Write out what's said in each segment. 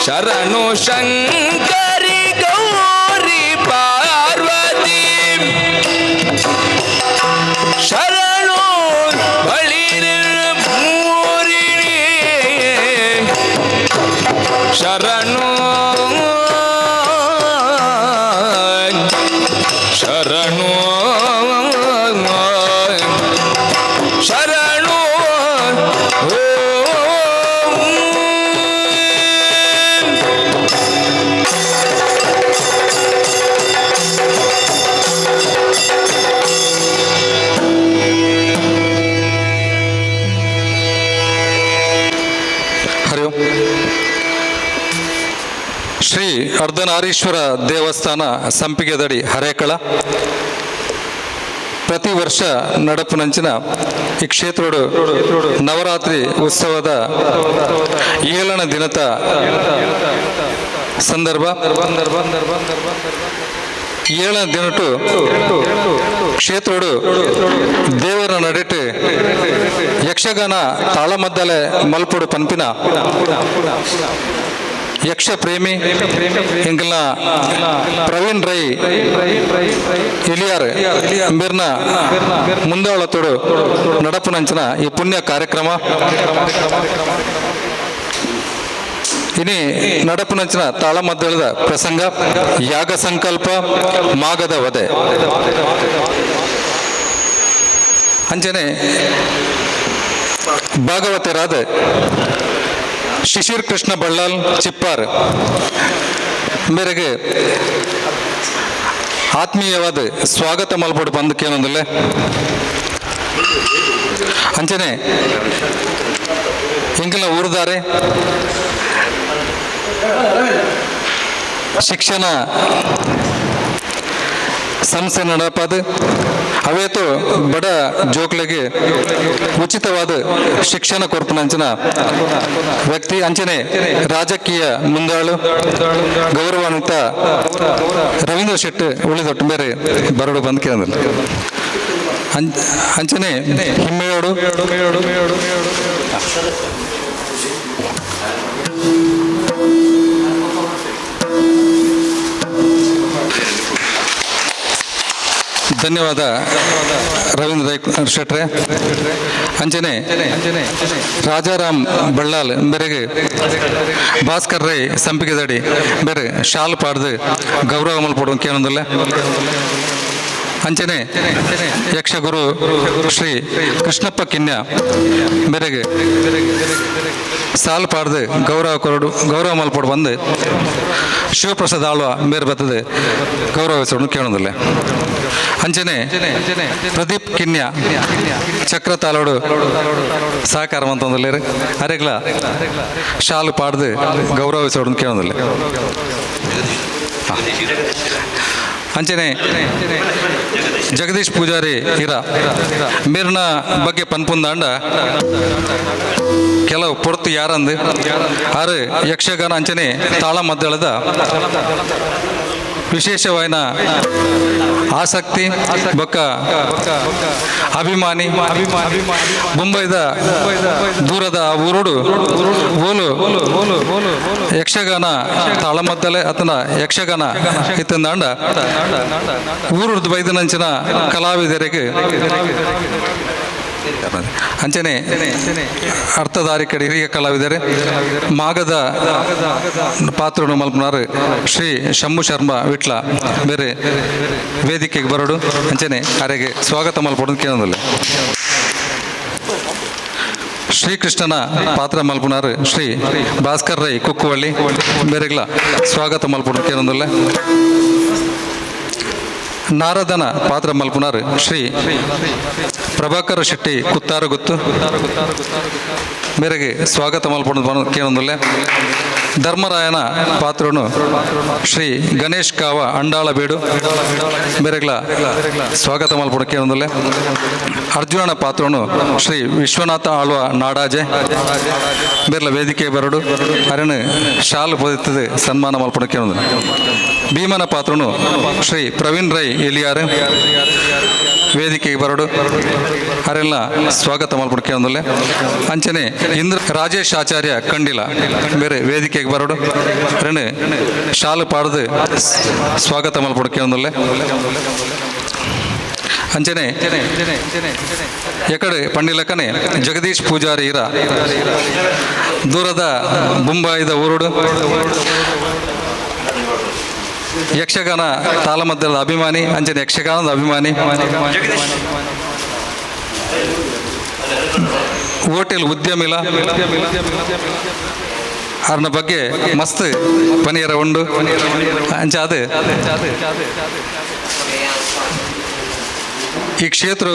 ಶರಣು ಶಂಕರಿ ಗೌರಿ ಪಾರ್ವತಿ ಶರಣು ಬಳಿರ ಮೂರಿಣಿ ಶರಣು ಶರಣು ಶರಣು ಶ್ರೀ ಅರ್ಧನಾರೀಶ್ವರ ದೇವಸ್ಥಾನ ಸಂಪಿಗೆದಡಿ ಹರೇಕಳ ಪ್ರತಿ ವರ್ಷ ನಡಪುನಂಚಿನ ಈ ಕ್ಷೇತ್ರೋಡು ನವರಾತ್ರಿ ಉತ್ಸವದ 7ನೇ ದಿನದ ಸಂದರ್ಭ 7ನೇ ದಿನಟು ಕ್ಷೇತ್ರೋಡು ದೇವರ ನಡಿಟ್ಟು ಯಕ್ಷಗಾನ ತಾಳಮದ್ದಲೆ ಮಲ್ಪುಡು ಪನ್ಪಿನ ಯಕ್ಷ ಪ್ರೇಮಿ ಎಂಕಲ್ನ ಪ್ರವೀಣ್ ರೈ ಇಲಿಯಾರ್ ಮಿರ್ನ ಮುಂದಾಳತೋಡು ನಡಪುನಂಚಿನ ಈ ಪುಣ್ಯ ಕಾರ್ಯಕ್ರಮ ಇನಿ ನಡಪುನಂಚಿನ ತಾಳಮದ್ದಳದ ಪ್ರಸಂಗ ಯಾಗ ಸಂಕಲ್ಪ ಮಾಗದ ವಧೆ ಅಂಚನೆ ಭಾಗವತರಾದ ಶಿಶಿರ್ ಕೃಷ್ಣ ಬಳ್ಳಾಲ್ ಚಿಪ್ಪಾರ್ ಮೇರೆಗೆ ಆತ್ಮೀಯವಾದ ಸ್ವಾಗತ ಮಲ್ಪಡು ಬಂದು ಕೇಳೋದಿಲ್ಲ ಅಂಚನೆ ಇಂಕಲ್ನ ಊರಿದ್ದಾರೆ ಶಿಕ್ಷಣ ಸಂಸ್ಥೆ ನಡಪದು ಅವೇತು ಬಡ ಜೋಕ್ಲೆಗೆ ಉಚಿತವಾದ ಶಿಕ್ಷಣ ಕೊರ್ಪನಂಚಿನ ವ್ಯಕ್ತಿ ಅಂಚನೆ ರಾಜಕೀಯ ಮುಂದಾಳು ಗೌರವಾನ್ವಿತ ರವೀಂದ್ರ ಶೆಟ್ಟಿ ಉಳಿದೊಟ್ಟು ಬೇರೆ ಬರಡು ಬಂದು ಕೇಳಿದ್ರು ಅಂಚನೆ ಹಿಮ್ಮೆಯೋಡು ಧನ್ಯವಾದ ರವೀಂದ್ರ ಶೆಟ್ರೆ ಅಂಚನೆ ರಾಜಾರಾಮ್ ಬಳ್ಳಾಲ್ ಬೇರೆಗೆ ಭಾಸ್ಕರ್ ರೈ ಸಂಪಿಗೆದಡಿ ಬೇರೆ ಶಾಲ್ ಪಾಡ್ದು ಗೌರವ ಮಲ್ಪಡು ಕೇಳೋದಿಲ್ಲ ಅಂಚನೆ ಯಕ್ಷಗುರು ಶ್ರೀ ಕೃಷ್ಣಪ್ಪ ಕಿನ್ಯ ಬೇರೆಗೆ ಸಾಲ್ ಪಾಡ್ದು ಗೌರವ ಮಲ್ಪಡು ಬಂದು ಶಿವಪ್ರಸಾದ್ ಆಳ್ವ ಬೇರೆ ಬರ್ತದೆ ಗೌರವಿಸೋಣ ಕೇಳೋದಿಲ್ಲ ಅಂಚನೆ ಪ್ರದೀಪ್ ಕಿನ್ಯ ಚಕ್ರ ತಾಲೋಡು ಸಹಕಾರ ಅಂತಂದಿಲ್ಲ ಅರೆಗ್ಲ ಶಾಲು ಪಾಡ್ದು ಗೌರವಿಸೋಣ ಕೇಳೋದಿಲ್ಲ ಅಂಚನೆ ಜಗದೀಶ್ ಪೂಜಾರಿ ಇರ ಮೀರ್ನ ಬಗ್ಗೆ ಪನ್ಪುಂದಾಂಡ ಕೆಲವು ಪೊರ್ತು ಯಾರಂದು ಆರು ಯಕ್ಷಗಾನ ಅಂಚನೆ ತಾಳಮದ್ದಳದ ವಿಶೇಷವಾದ ಆಸಕ್ತಿ ಬೊಕ್ಕ ಅಭಿಮಾನಿ ಮುಂಬೈದ ದೂರದ ಊರುಡು ಓಲು ಯಕ್ಷಗಾನ ತಾಳಮದ್ದಲೆ ಅತನ ಯಕ್ಷಗಾನ ಇತ್ತಂದಾಂಡ ಊರುದು ಬೈದನಂಚಿನ ಕಲಾವಿದರಿಗೆ ಅಂಚನೆ ಅರ್ಥಧಾರಿ ಕಡೆ ಹಿರಿಯ ಕಲಾವಿದರೆ ಮಾಗದ ಪಾತ್ರವನ್ನು ಮಲ್ಪನಾರು ಶ್ರೀ ಶಂಭು ಶರ್ಮಾ ವಿಟ್ಲ ಬೇರೆ ವೇದಿಕೆಗೆ ಬರೋಡು ಅಂಚನೆ ಅರೆಗೆ ಸ್ವಾಗತ ಮಲ್ಪಡೋದು ಕೇಳೋದಿಲ್ಲ ಶ್ರೀಕೃಷ್ಣನ ಪಾತ್ರ ಮಲ್ಪನಾರು ಶ್ರೀ ಭಾಸ್ಕರ್ ರೈ ಕುಕ್ಕುವಳ್ಳಿ ಬೇರೆಗ್ಲ ಸ್ವಾಗತ ಮಲ್ಪಡೋದು ಕೇಳೋದಿಲ್ಲ ನಾರದನ ಪಾತ್ರ ಮಲ್ಪುನಾರು ಶ್ರೀ ಪ್ರಭಾಕರ ಶೆಟ್ಟಿ ಕುತ್ತಾರಗುತ್ತು ಮೇರೆಗೆ ಸ್ವಾಗತ ಮಲ್ಪಡು ಕೇಳೊಂದಿಲ್ಲ ಧರ್ಮರಾಯನ ಪಾತ್ರನು ಶ್ರೀ ಗಣೇಶ್ ಕಾವ ಅಂಡಾಳಬೇಡು ಬೇರೆಗ್ಲ ಸ್ವಾಗತ ಮಲ್ಪಡು ಕೇಳೊಂದಿಲ್ಲ ಅರ್ಜುನನ ಪಾತ್ರನು ಶ್ರೀ ವಿಶ್ವನಾಥ ಆಳ್ವ ನಾಡಾಜೆ ಬೇರೆಲ ವೇದಿಕೆ ಬರಡು ಅರನು ಶಾಲು ಪೊದಿತ್ತದೆ ಸನ್ಮಾನ ಮಲ್ಪಡು ಕೇಳೊಂದಿಲ್ಲ ಭೀಮನ ಪಾತ್ರನು ಶ್ರೀ ಪ್ರವೀಣ್ ರೈ ಎಲಿಯಾರ್ ವೇದಿಕೆಗೆ ಬರಡು ಅರೆಲ್ಲ ಸ್ವಾಗತ ಮಲ್ಪಡು ಕೇಳೋದಲ್ಲೇ ಅಂಚನೆ ಇಂದ್ರ ರಾಜೇಶ್ ಆಚಾರ್ಯ ಕಂಡಿಲ ಬೇರೆ ವೇದಿಕೆಗೆ ಬರೋಡು ರೆಣು ಶಾಲು ಪಾಡ್ದು ಸ್ವಾಗತ ಮಲ್ಪಡು ಕೇಳೋದಲ್ಲೇ ಅಂಚನೆ ಎಕಡೆ ಪಂಡಿಲಕ್ಕನೆ ಜಗದೀಶ್ ಪೂಜಾರಿ ಇರ ದೂರದ ಬೊಂಬಾಯಿದ ಊರುಡು ಯಕ್ಷಗಾನ ತಾಳಮದ್ದಳದ ಅಭಿಮಾನಿ ಅಂಚನೆ ಯಕ್ಷಗಾನದ ಅಭಿಮಾನಿ ಹೋಟೆಲ್ ಉದ್ಯಮಿಲ ಅವ್ರನ್ನ ಬಗ್ಗೆ ಮಸ್ತ್ ಪನೀರ ಉಂಡು ಅಂಚ ಅದು ಈ ಕ್ಷೇತ್ರ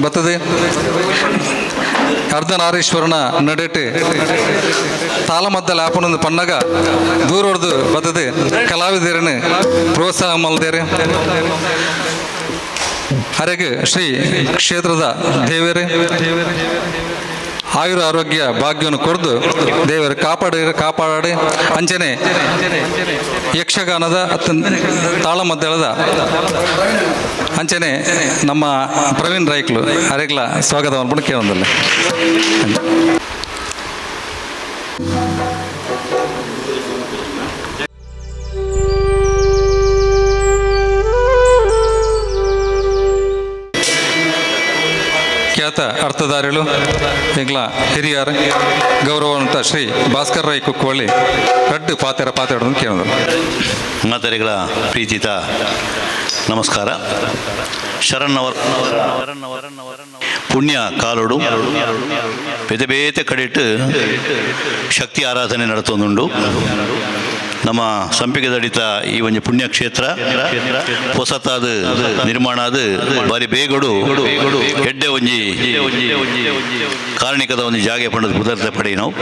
ಬರ್ತದೆ ಅರ್ಧನಾರೀಶ್ವರನ ನಡೆಟ್ಟು ತಾಳಮದ್ದಲ ಆಪನೊಂದು ಪನ್ನಗ ದೂರ ಹೊಡೆದು ಬರ್ತದೆ ಕಲಾವಿದರನ್ನು ಪ್ರೋತ್ಸಾಹ ಮಲ್ದೇರೆ ಅರೆಗೆ ಶ್ರೀ ಕ್ಷೇತ್ರದ ದೇವರೇ ಆಯುರ ಆರೋಗ್ಯ ಭಾಗ್ಯವನ್ನು ಕೊರ್ದು ದೇವರು ಕಾಪಾಡಿ ಅಂಚನೆ ಯಕ್ಷಗಾನದ ತಾಳಮದ್ದಳದ ಅಂಚನೆ ನಮ್ಮ ಪ್ರವೀಣ್ ರೈಕ್ಲು ಅರೆಗ್ಲ ಸ್ವಾಗತ ಮಾಡ್ಕೊಂಡು ಕೇಳೋದಲ್ಲ ಖ್ಯಾತ ಅರ್ಥಧಾರಿಗಳು ಎಂಗ್ಲ ಹಿರಿಯರು ಗೌರವಾನ್ವಿತ ಶ್ರೀ ಭಾಸ್ಕರ್ ರೈ ಕುಕ್ಕವಳ್ಳಿ ರಡ್ಡು ಪಾತೆರಡು ಕೇಳೋದು ಮಾತರಿಗಳ ಪ್ರೀತಿತ ನಮಸ್ಕಾರ. ಶರಣ್ಣವರ ಪುಣ್ಯ ಕಾಲೋಡು ಬೇತೆ ಬೇತೆ ಕಡೆಟ್ಟು ಶಕ್ತಿ ಆರಾಧನೆ ನಡತೊಂದುಂಡು. ನಮ್ಮ ಸಂಪಿಗೆ ದಡಿತ ಈ ಒಂದು ಪುಣ್ಯಕ್ಷೇತ್ರ ಹೊಸತಾದ ನಿರ್ಮಾಣ ಅದು ಬಾರಿ ಬೇಗಡು ಎಡ್ಡೆ ಒಂಜಿ ಕಾರಣಿಕದ ಒಂದು ಜಾಗೆ ಪಂಡದ ಪುದರ್ತೆ ಪಡಿ ನಾವು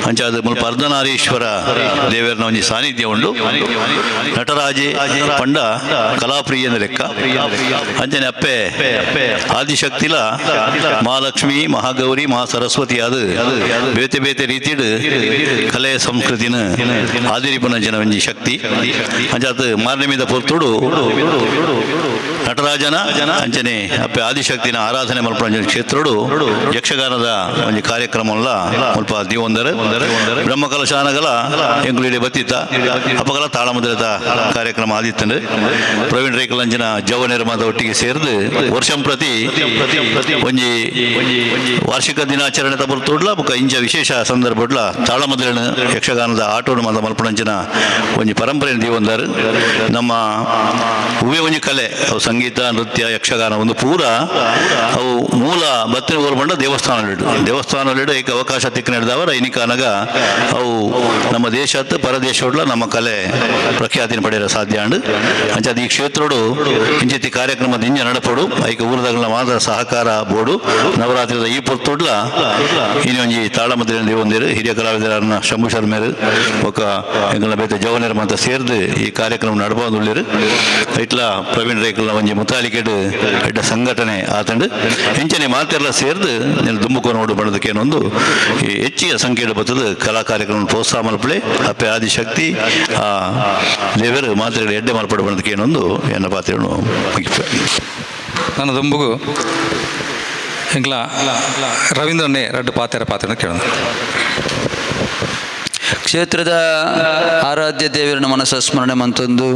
ಅಂಚಾದ ಮುಲ್ಪ ಅರ್ಧನಾರೀಶ್ವರ ದೇವರನ ಒಂದು ಸಾನ್ನಿಧ್ಯ ಉಂಡು. ನಟರಾಜೆ ಪಂಡ ಕಲಾಪ್ರಿಯನ ಲೆಕ್ಕ ಅಂಚನೆ ಅಪ್ಪೆ ಆದಿಶಕ್ತಿಲ ಮಹಾಲಕ್ಷ್ಮಿ ಮಹಾಗೌರಿ ಮಹಾ ಸರಸ್ವತಿ ಅದು ಬೇತೆ ಬೇತೆ ರೀತಿಡ್ ಕಲೆ ಸಂಸ್ಕೃತಿನ ಆದಿರಿಪನ ಜನ ಒಂಜಿ ಶಕ್ತಿ ಅಂಚಾದ ಮಾರನೆ ಮೀದ ಪೊರ್ತುಡು ನಟರಾಜನ ಅಂಚನೆ ಅಪ್ಪೆ ಆದಿಶಕ್ತಿನ ಆರಾಧನೆ ಮಲ್ಪನ ಕ್ಷೇತ್ರಡು ಯಕ್ಷಗಾನದ ಒಂದು ಕಾರ್ಯಕ್ರಮಲ್ಲ ಸ್ವಲ್ಪ ದಿವಂದರು ಬ್ರಹ್ಮಕಲಶಾನಗಲ ಎಂಗುಳಿಡೆ ಬತ್ತಿತ್ತ ಅಪಗಲ ತಾಳಮದ್ದಳದ ಕಾರ್ಯಕ್ರಮ ಆದಿತ್ತಂಡು ಪ್ರವೀಣ್ ರೈಕಲ್ ಅಂಚಿನ ಜವ ನಿರ್ಮಾದ ಒಟ್ಟಿಗೆ ಸೇರಿದು ವರ್ಷಂ ಪ್ರತಿ ಒಂಜಿ ವಾರ್ಷಿಕ ದಿನಾಚರಣೆ ತಬರ್ತುಡ್ಲ ಬೊಕ ಇಂಚ ವಿಶೇಷ ಸಂದರ್ಭಡ್ಲ ತಾಳಮದ್ದಳನ ಯಕ್ಷಗಾನದ ಆಟೋಡು ಮಾದ ಮಲ್ಪನಂಚಿನ ಒಂಜಿ ಪರಂಪರೆಯನ್ನು ದಿವಂದರು. ನಮ್ಮ ಹೂವೇ ಒಂಜಿ ಕಲೆ ಅವು ಸಂಗೀತ ನೃತ್ಯ ಯಕ್ಷಗಾನ ಒಂದು ಪೂರ ಅವು ಮೂಲ ಬತ್ತಿನ ಊರು ಬಂಡ ದೇವಸ್ಥಾನಲಿಡು ಏಕ ಅವಕಾಶ ತಿಕ್ಕ ನಡೆದವರ ಐನಿಕಾನಗ ಅವು ನಮ್ಮ ದೇಶದ ಪರದೇಶೋಡ್ಲ ನಮ್ಮ ಕಲೆ ಪ್ರಖ್ಯಾತಿನ ಪಡೆಯಲು ಸಾಧ್ಯ ಅಂಡು ಅಂಚಾದ ಈ ಕ್ಷೇತ್ರಡು ಇಂಚತಿ ಕಾರ್ಯಕ್ರಮದ ಇಂಜ ನಡಪಡು ಐಕ ಊರದಾಗಲ ಮಾತ್ರ ಸಹಕಾರ ಬೋರ್ಡು ನವರಾತ್ರಿದ ಈ ಪೊರ್ತೊಡ್ಲ ಇನ್ನೊಂಜಿ ತಾಳಮದ್ದಳ ದೇವಂದಿರು ಹಿರಿಯ ಕಲಾವಿದರನ್ನ ಶಂಭು ಶರ್ಮೇರು ఒక ಎಂಗಳ ಬೇತೆ ಜವನರ ಅಂತ ಸೇರ್ದು ಈ ಕಾರ್ಯಕ್ರಮ ನಡಬಂದುಳ್ಳಿರು ಇಟ್ಲ ಪ್ರವೀಣ್ ರೈಕಲ್ನ ಒಂಜಿ ಮುತಾಲಿಕೆಡು ಎಡ್ಡ ಸಂಘಟನೆ ಆತಂಡು ಹೆಂಚನೆ ಮಾತೆಲ್ಲ ಸೇರ್ದು నేను ದುಂಬುಕೊಂಡು ನೋಡು ಬಣ್ಣದಕ್ಕೇನೊಂದು ಹೆಚ್ಚಿನ ಸಂಖ್ಯೆಡು ಬರ್ತದೆ ಕಲಾ ಕಾರ್ಯಕ್ರಮ ಪ್ರೋತ್ಸಾಹ ಮಲ್ಪಳೆ ಅಪ್ಪೆ ಆದಿಶಕ್ತಿ ಆ ದೇವರು ಮಾತೆಗಳು ಎಡ್ಡೆ ಮಲ್ಪಡು ಬಣ್ಣದಕ್ಕೇನೊಂದು ಎನ್ನ ಪಾತ್ರೆಯನ್ನು ಮುಗಿಸ್ತಾರೆ. ನನ್ನ ದುಂಬುಗು ಎಂಗ್ಲ ರವೀಂದ್ರನೇ ರಡ್ಡು ಪಾತ್ರೆ ಕೇಳೋದು. ಕ್ಷೇತ್ರದ ಆರಾಧ್ಯ ದೇವರನ್ನ ಮನಸ್ಸ ಸ್ಮರಣೆ ಮಂತೊಂದು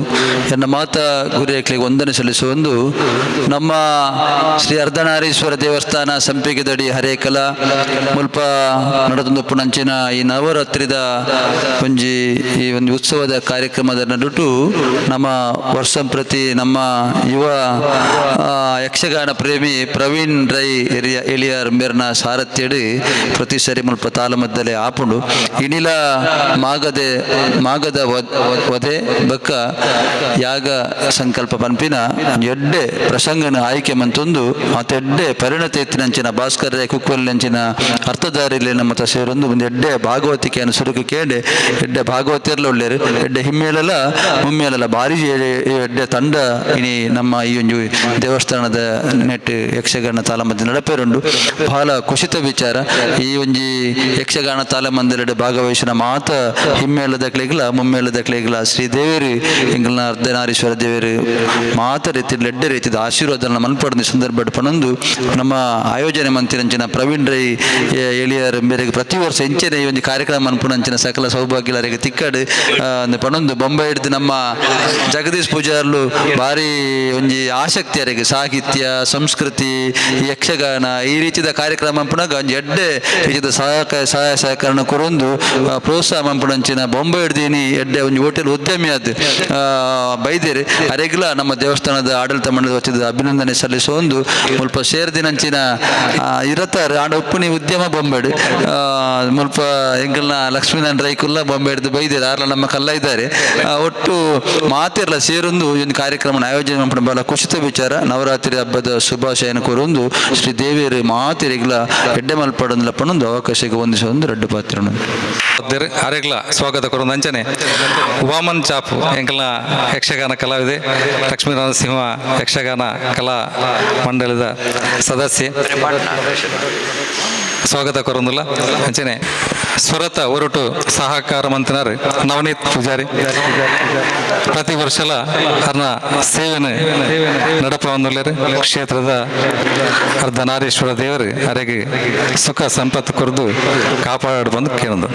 ಎನ್ನ ಮಾತ ಗುರಿಯಕ್ಲಿಗೆ ವಂದನೆ ಸಲ್ಲಿಸುವಂದು ನಮ್ಮ ಶ್ರೀ ಅರ್ಧನಾರೀಶ್ವರ ದೇವಸ್ಥಾನ ಸಂಪಿಗೆದಡಿ ಹರೇಕಲ ಮುಲ್ಪ ನಡೆದೊಂದು ಪುಣಂಚಿನ ಈ ನವರಾತ್ರಿದ ಒಂಜಿ ಈ ಒಂದು ಉತ್ಸವದ ಕಾರ್ಯಕ್ರಮದ ನಡುಟು ನಮ್ಮ ವರ್ಷಂ ಪ್ರತಿ ನಮ್ಮ ಯುವ ಯಕ್ಷಗಾನ ಪ್ರೇಮಿ ಪ್ರವೀಣ್ ರೈ ಎಲಿಯರ್ ಮೇರ್ನ ಸಾರಥ್ಯಡು ಪ್ರತಿ ಸರಿ ಮುಲ್ಪ ತಾಳಮದ್ದಲೆ ಆಪುಂಡು ಇಣಿಲ ಮಾಗದ ವಧೆ ಬಕ್ಕ ಯಾಗ ಸಂಕಲ್ಪ ಪನ್ಪಿನ ಎಡ್ಡೆ ಪ್ರಸಂಗನ ಆಯ್ಕೆ ಮಂತೊಂದು ಮತ್ತೆಡ್ಡೆ ಪರಿಣತಿ ಎತ್ತಿನಂಚಿನ ಭಾಸ್ಕರ ಕುಕ್ಕುವಲ್ಲಿಂಚಿನ ಅರ್ಥಧಾರಿಲಿ ನಮ್ಮ ಸೇರೊಂದು ಒಂದು ಎಡ್ಡೆ ಭಾಗವತಿಕೆಯನ್ನು ಸುರುಕು ಕೇಳಿ ಎಡ್ಡೆ ಭಾಗವತಿಯರ್ಲ ಒಳ್ಳೆರು ಎಡ್ಡೆ ಹಿಮ್ಮೇಲಲ್ಲ ಮುಮ್ಮೇಲಲ್ಲ ಭಾರಿ ಎಡ್ಡೆ ತಂಡ ಇನಿ ನಮ್ಮ ಈ ಒಂದು ದೇವಸ್ಥಾನದ ನೆಟ್ಟು ಯಕ್ಷಗಾನ ತಾಳಮದ್ದಲೆ ನಡಪೇರುಂಡು ಬಹಳ ಕುಶಿತ ವಿಚಾರ. ಈ ಒಂಜಿ ಯಕ್ಷಗಾನ ತಾಳಮದ್ದಲೆ ಭಾಗವಹಿಸಿನ ಮಾತ ಹಿಮ್ಮೇಳದ ಕ್ಲೇಗ್ಲ ಮುಮ್ಮೇಳದ ಕ್ಲೇಗ್ಲ ಶ್ರೀ ದೇವೇರು ಎಂಗಳನ್ನ ಅರ್ಧನಾರೀಶ್ವರ ದೇವೇರು ಮಾತ ರೀತಿ ಲೆಡ್ಡ ರೀತಿಯ ಆಶೀರ್ವಾದ ಮನ್ಪಡಿದ ಸಂದರ್ಭ ಪಣಂದು ನಮ್ಮ ಆಯೋಜನೆ ಮಂತಿರಂಚಿನ ಪ್ರವೀಣ್ ರೈ ಎಳಿಯರ್ ಮೇರೆಗೆ ಪ್ರತಿ ವರ್ಷ ಎಂಚನೆ ಈ ಒಂದು ಕಾರ್ಯಕ್ರಮ ಮನ್ಪುಣಂಚಿನ ಸಕಲ ಸೌಭಾಗ್ಯಲರಿಗೆ ತಿಕ್ಕಡು ಪಣಂದು ಬೊಂಬೆ ಹಿಡಿದು ನಮ್ಮ ಜಗದೀಶ್ ಪೂಜಾರ್ಲು ಭಾರಿ ಒಂಜಿ ಆಸಕ್ತಿ ಅರೆಗೆ ಸಾಹಿತ್ಯ ಸಂಸ್ಕೃತಿ ಯಕ್ಷಗಾನ ಈ ರೀತಿಯ ಕಾರ್ಯಕ್ರಮ ಪುನಗ ಒಂಜಿ ಎಡ್ಡೆ ರೀತಿಯ ಸಹಾಯ ಸಹಕರಣ ಕೊರೊಂದು ಪ್ರೋತ್ಸಾಹ ಮಂಪುಣಂಚಿನ ಬೊಂಬೆ ಹಿಡ್ದೀನಿ ಎಡ್ಡೆ ಒಂಜಿ ಹೋಟೆಲ್ ಉದ್ಯಮಿ ಆದ್ ಬೈದೇರಿ ಅರೆಗ್ಲ ನಮ್ಮ ದೇವಸ್ಥಾನದ ಆಡಳಿತ ಮಂಡಳಿ ವತಿದ ಅಭಿನಂದನೆ ಸಲ್ಲಿಸೊಂದು ಮುಲ್ಪ ಸೇರ್ದಿನಂಚಿನ ಇರತ್ತಾರೆ ಆಡ ಉಪ್ಪುನಿ ಉದ್ಯಮ ಬೊಂಬೆಡು ಮುಲ್ಪ ಎಂಗಲ್ನ ಲಕ್ಷ್ಮೀನಾರಾಯಣ ರೈಕುಲ್ಲ ಬೊಂಬೆ ಹಿಡಿದು ಬೈದೇರಿ ಆರ್ಲ ನಮ್ಮ ಕಲ್ಲ ಇದ್ದಾರೆ ಒಟ್ಟು ಮಾತಿರ್ಲ ಸೇರೊಂದು ಒಂದು ಕಾರ್ಯಕ್ರಮ ಆಯೋಜನೆ ಮಾಡ್ಕೊಂಡು ಬಹಳ ಖುಷಿತ ವಿಚಾರ. ನವರಾತ್ರಿ ಹಬ್ಬದ ಶುಭಾಶಯನ ಕೋರೊಂದು ಶ್ರೀ ದೇವಿಯರು ಮಾತಿರಿಗ್ಲ ಎಡ್ಡೆ ಮಲ್ಪಡೊಂದು ಲಪ್ಪನೊಂದು ಅವಕಾಶಕ್ಕೆ ಹೊಂದಿಸೊಂದು ರಡ್ಡು ಪಾತ್ರ ಅರೆಗ್ಲ ಸ್ವಾಗತ ಕೊರೊಂದು ಅಂಚನೆ ವಾಮನ್ ಚಾಪು ಎಂಕಲ್ನ ಯಕ್ಷಗಾನ ಕಲಾವಿದೆ ಲಕ್ಷ್ಮೀನಾರಾಯಣ ಸಿಂಹ ಯಕ್ಷಗಾನ ಕಲಾ ಮಂಡಳದ ಸದಸ್ಯೆ ಸ್ವಾಗತ ಕೊರೊಂದುಲ್ಲ ಅಂಚನೆ ಸ್ವರತ ಹೊರಟು ಸಹಕಾರ ಮಂತ್ರಿನರು ನವನೀತ್ ಪೂಜಾರಿ ಪ್ರತಿ ವರ್ಷಲ ಅರ್ನ ಸೇವೆನ ನಡಪ ಒಂದುಳ್ಳರು ಕ್ಷೇತ್ರದ ಅರ್ಧನಾರೀಶ್ವರ ದೇವರು ಅರೆಗೆ ಸುಖ ಸಂಪತ್ತು ಕೊರದು ಕಾಪಾಡು ಬಂದು ಕೇಳಂದು.